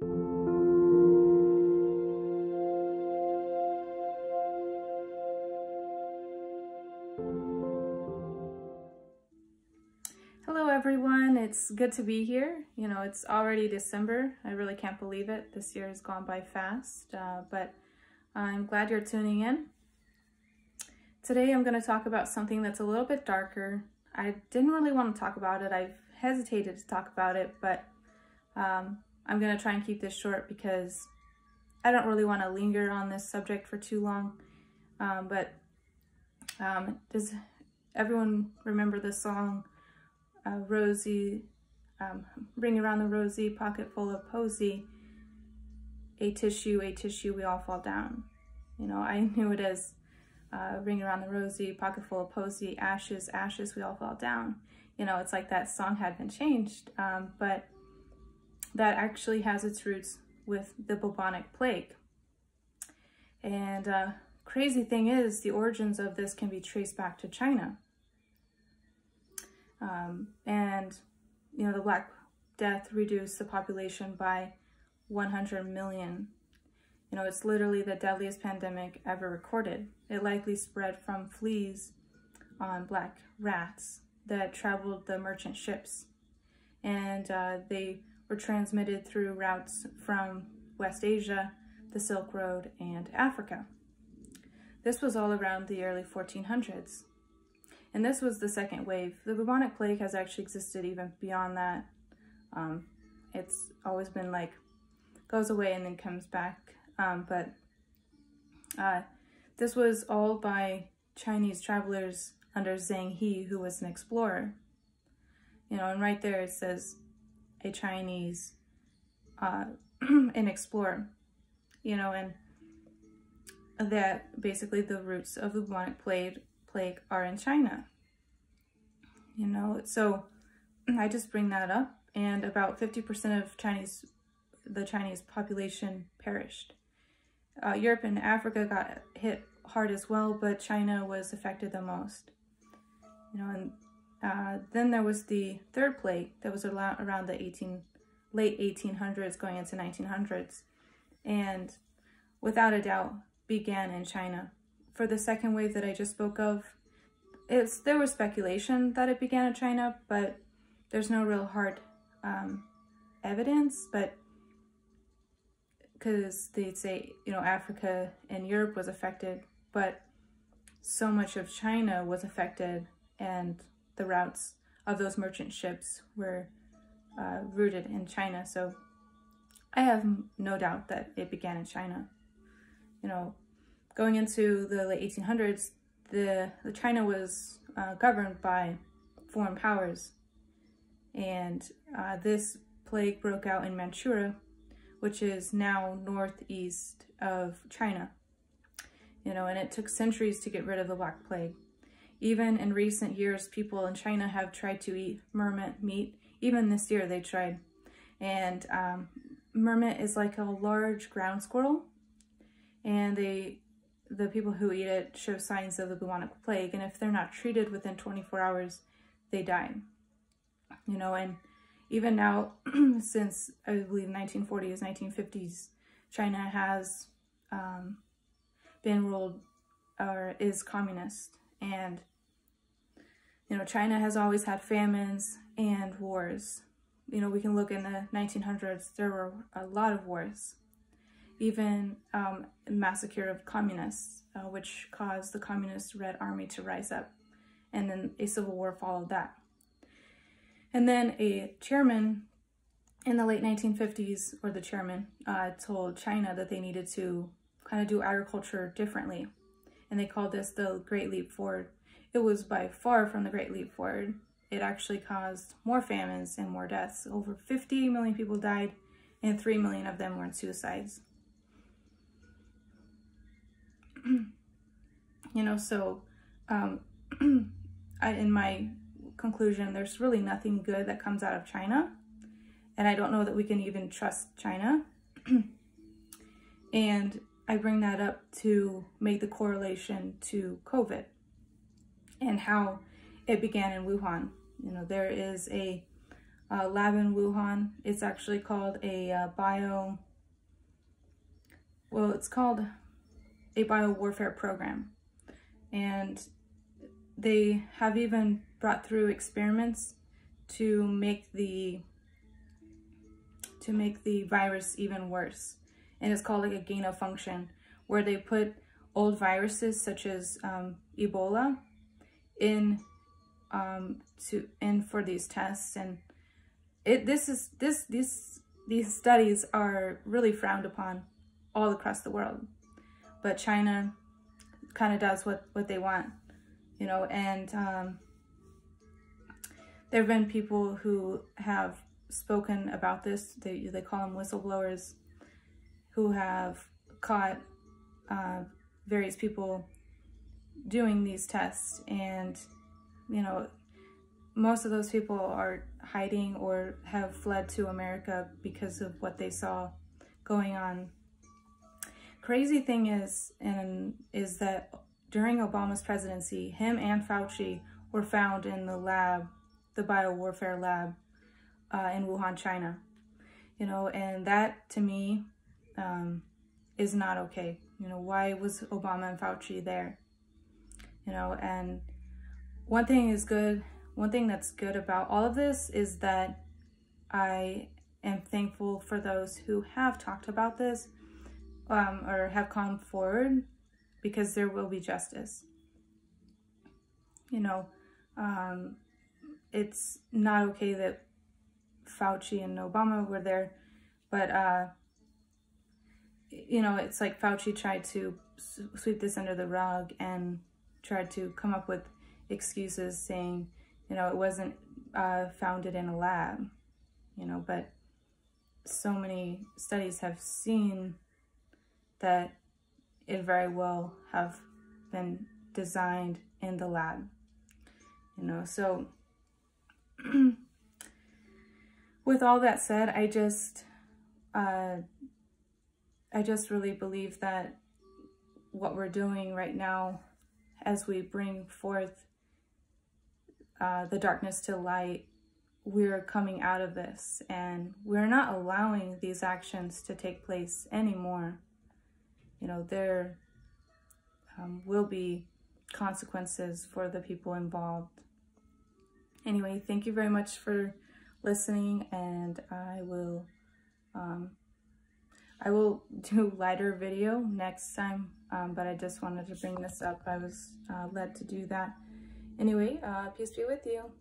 Hello everyone, it's good to be here. You know, it's already December. I really can't believe it. This year has gone by fast, but I'm glad you're tuning in. Today I'm going to talk about something that's a little bit darker. I didn't really want to talk about it. I've hesitated to talk about it, but I'm going to try and keep this short because I don't really want to linger on this subject for too long. Does everyone remember the song Rosie, ring around the rosy, pocket full of posy, a tissue, we all fall down? You know, I knew it as ring around the rosy, pocket full of posy, ashes, ashes, we all fall down. You know, it's like that song had been changed, but that actually has its roots with the bubonic plague. And crazy thing is, the origins of this can be traced back to China. And, you know, the Black Death reduced the population by 100 million. You know, it's literally the deadliest pandemic ever recorded. It likely spread from fleas on black rats that traveled the merchant ships. And they were transmitted through routes from West Asia, the Silk Road, and Africa. This was all around the early 1400s. And this was the second wave. The bubonic plague has actually existed even beyond that. It's always been like, goes away and then comes back. This was all by Chinese travelers under Zheng He, who was an explorer. You know, and right there it says a Chinese, an explorer. You know, and that basically the roots of the bubonic plague are in China. You know, so I just bring that up, and about 50% of the Chinese population perished. Europe and Africa got hit hard as well, but China was affected the most. You know, and then there was the third plague that was around the late 1800s going into 1900s, and without a doubt began in China. For the second wave that I just spoke of, there was speculation that it began in China, but there's no real hard evidence. But because they'd say, you know, Africa and Europe was affected, but so much of China was affected, and the routes of those merchant ships were rooted in China. So I have no doubt that it began in China. You know, going into the late 1800s, the China was governed by foreign powers, and this plague broke out in Manchuria, which is now northeast of China. You know, and it took centuries to get rid of the Black Plague. Even in recent years, people in China have tried to eat mermit meat. Even this year they tried. And mermit is like a large ground squirrel, and the people who eat it show signs of the bubonic plague, and if they're not treated within 24 hours, they die. You know, and even now, since I believe 1940s, 1950s, China has been ruled or is communist. And, you know, China has always had famines and wars. You know, we can look in the 1900s, there were a lot of wars. Even massacre of communists, which caused the Communist Red Army to rise up. And then a civil war followed that. And then a chairman in the late 1950s, or the chairman, told China that they needed to kind of do agriculture differently. And they called this the Great Leap Forward. It was by far from the Great Leap Forward. It actually caused more famines and more deaths. Over 50 million people died, and 3 million of them were in suicides. You know, so in my conclusion, there's really nothing good that comes out of China, and I don't know that we can even trust China. And I bring that up to make the correlation to COVID and how it began in Wuhan. You know, there is a lab in Wuhan. It's actually called a it's called a biowarfare program. And they have even brought through experiments to make the virus even worse. And it's called like a gain of function, where they put old viruses such as Ebola in for these tests. And these studies are really frowned upon all across the world, but China kind of does what they want, you know. And there have been people who have spoken about this. They call them whistleblowers, who have caught various people doing these tests. And, you know, most of those people are hiding or have fled to America because of what they saw going on. Crazy thing is that during Obama's presidency, him and Fauci were found in the lab, the biowarfare lab in Wuhan, China. You know, and that to me is not okay. You know, why was Obama and Fauci there? You know, and one thing that's good about all of this is that I am thankful for those who have talked about this or have come forward, because there will be justice. You know, it's not okay that Fauci and Obama were there, but you know, it's like Fauci tried to sweep this under the rug and tried to come up with excuses saying, you know, it wasn't founded in a lab, you know, but so many studies have seen that it very well have been designed in the lab, you know. So with all that said, I just really believe that what we're doing right now, as we bring forth the darkness to light, we're coming out of this, and we're not allowing these actions to take place anymore. You know, there will be consequences for the people involved. Anyway, thank you very much for listening, and I will do lighter video next time, but I just wanted to bring this up. I was led to do that. Anyway, peace be with you.